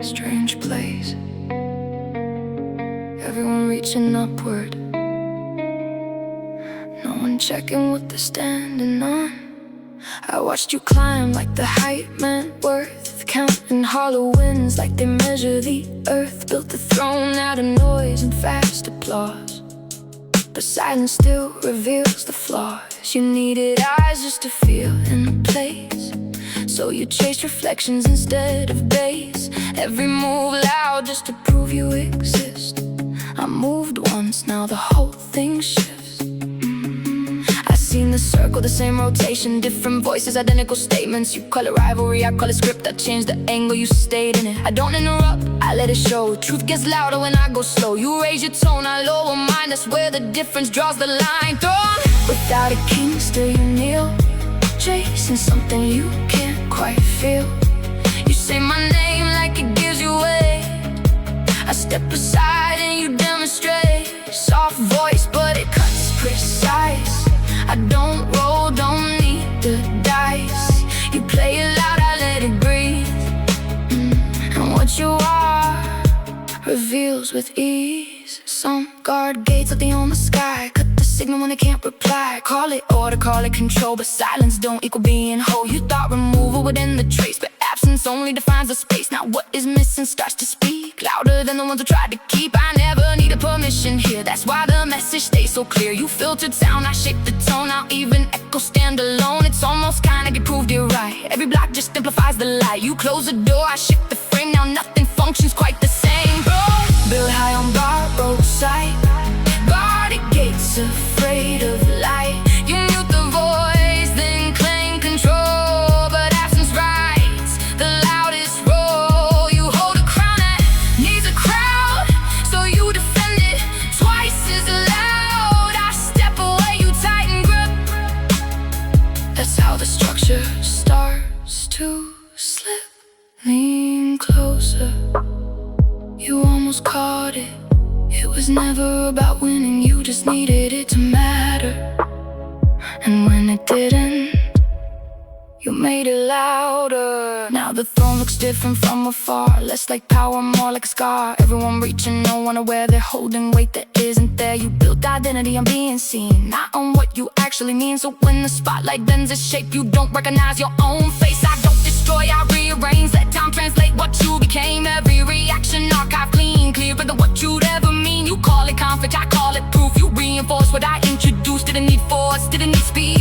Strange place, everyone reaching upward, no one checking what they're standing on. I watched you climb like the height meant worth, counting hollow winds like they measure the earth. Built a throne out of noise and fast applause, but silence still reveals the flaws. You needed eyes just to feel in the place, so you chased reflections instead of bass. Every move loud just to prove you exist. I moved once, now the whole thing shifts. I seen the circle, the same rotation, different voices, identical statements. You call it rivalry, I call it script. I changed the angle, you stayed in it. I don't interrupt, I let it show. Truth gets louder when I go slow. You raise your tone, I lower mine. That's where the difference draws the line. Thrown without a king, still you kneel, chasing something you can't quite feel. You say my name like it gives you weight. I step aside and you demonstrate. Soft voice, but it cuts precise. I don't roll, don't need the dice. You play it loud, I let it breathe. And what you are reveals with ease. Some guard gates up the on the sky, cut the signal when they can't reply. Call it order, call it control, but silence don't equal being whole. You thought removal within the trace, but absence only defines the space. Now what is missing starts to speak louder than the ones who tried to keep. I never needed permission here, that's why the message stays so clear. You filtered sound, I shaped the tone, I'll even echo stand alone. It's almost kinda get proved you're right. Every block just amplifies the light. You close the door, I shift the frame, now nothing functions quite the same. Built high on borrowed sight, guarded gates afraid of light. You mute the voice, then claim control, but absence writes the loudest role. You hold a crown that needs a crowd, so you defend it twice as loud. I step away, you tighten grip. That's how the structure starts to slip. Lean closer, you almost caught it. It was never about winning, you just needed it to matter. And when it didn't, you made it louder. Now the throne looks different from afar, less like power, more like a scar. Everyone reaching, no one aware they're holding weight that isn't there. You built identity on being seen, not on what you actually mean. So when the spotlight bends its shape, you don't recognize your own face. I don't destroy, I rearrange, let time translate what you became. Every reaction archive clean, clearer than what you'd ever mean. You call it conflict, I call it proof. You reinforce what I introduced, didn't need force, didn't need speed.